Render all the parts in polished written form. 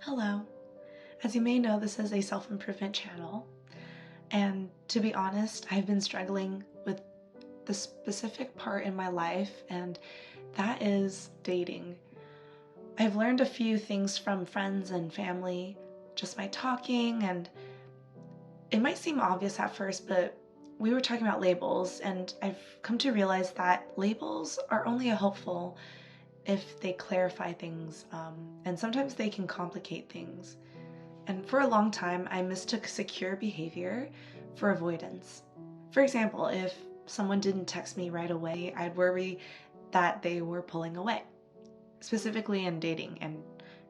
Hello. As you may know, this is a self-improvement channel, and to be honest, I've been struggling with the specific part in my life, and that is dating. I've learned a few things from friends and family just by talking, and it might seem obvious at first, but we were talking about labels, and I've come to realize that labels are only helpful if they clarify things, and sometimes they can complicate things. And for a long time, I mistook secure behavior for avoidance. For example, if someone didn't text me right away, I'd worry that they were pulling away, specifically in dating and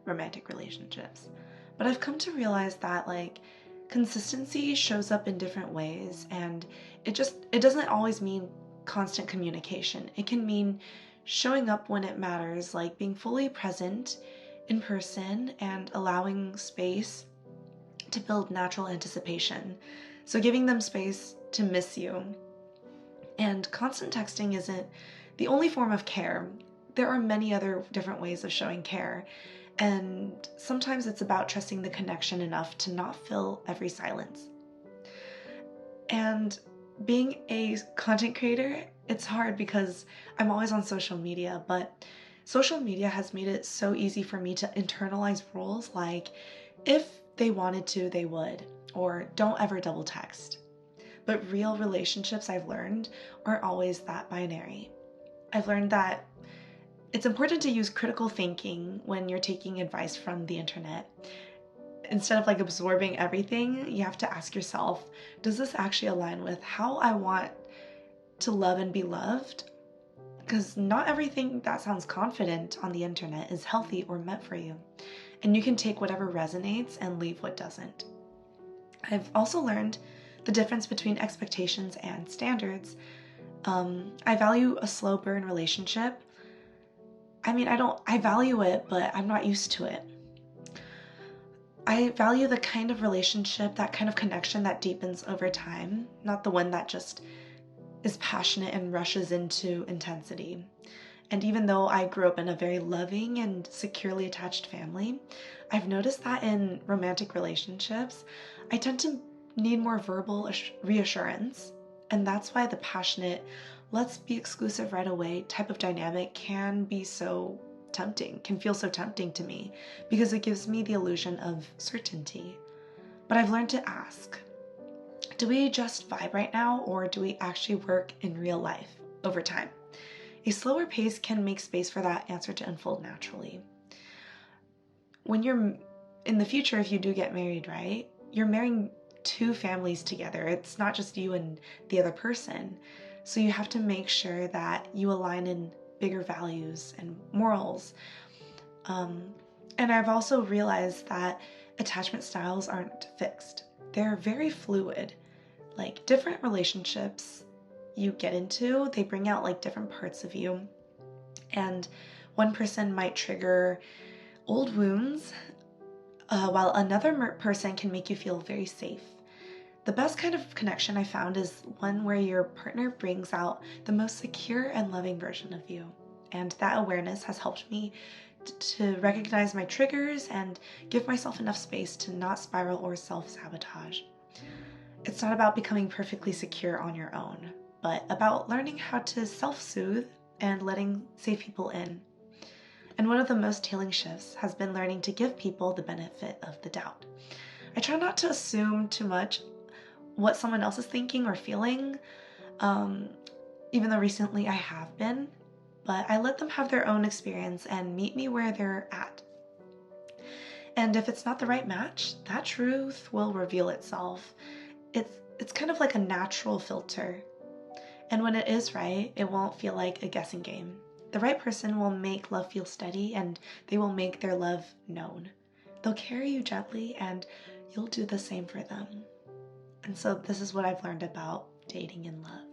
romantic relationships. But I've come to realize that consistency shows up in different ways, and it doesn't always mean constant communication. It can mean showing up when it matters, like being fully present in person and allowing space to build natural anticipation. So giving them space to miss you. And constant texting isn't the only form of care. There are many other different ways of showing care. And sometimes it's about trusting the connection enough to not fill every silence. And being a content creator, it's hard because I'm always on social media, but social media has made it so easy for me to internalize rules like, if they wanted to, they would, or don't ever double text. But real relationships, I've learned, aren't always that binary. I've learned that it's important to use critical thinking when you're taking advice from the internet. Instead of absorbing everything, you have to ask yourself, does this actually align with how I want to love and be loved? Because not everything that sounds confident on the internet is healthy or meant for you. And you can take whatever resonates and leave what doesn't. I've also learned the difference between expectations and standards. I value a slow burn relationship. I value it, but I'm not used to it. I value the kind of relationship, that kind of connection that deepens over time, not the one that just is passionate and rushes into intensity. And even though I grew up in a very loving and securely attached family, I've noticed that in romantic relationships, I tend to need more verbal reassurance. And that's why the passionate, let's be exclusive right away type of dynamic can feel so tempting to me, because it gives me the illusion of certainty. But I've learned to ask, do we just vibe right now, or do we actually work in real life over time? A slower pace can make space for that answer to unfold naturally. When you're in the future, if you do get married, right, you're marrying two families together. It's not just you and the other person. So you have to make sure that you align in bigger values and morals. And I've also realized that attachment styles aren't fixed. They're very fluid. Different relationships you get into, they bring out different parts of you. And one person might trigger old wounds, while another person can make you feel very safe. The best kind of connection I found is one where your partner brings out the most secure and loving version of you. And that awareness has helped me to recognize my triggers and give myself enough space to not spiral or self-sabotage. It's not about becoming perfectly secure on your own, but about learning how to self-soothe and letting safe people in. And one of the most healing shifts has been learning to give people the benefit of the doubt. I try not to assume too much what someone else is thinking or feeling, even though recently I have been, but I let them have their own experience and meet me where they're at. And if it's not the right match, that truth will reveal itself. It's kind of like a natural filter. And when it is right, it won't feel like a guessing game. The right person will make love feel steady, and they will make their love known. They'll carry you gently, and you'll do the same for them. And so this is what I've learned about dating and love.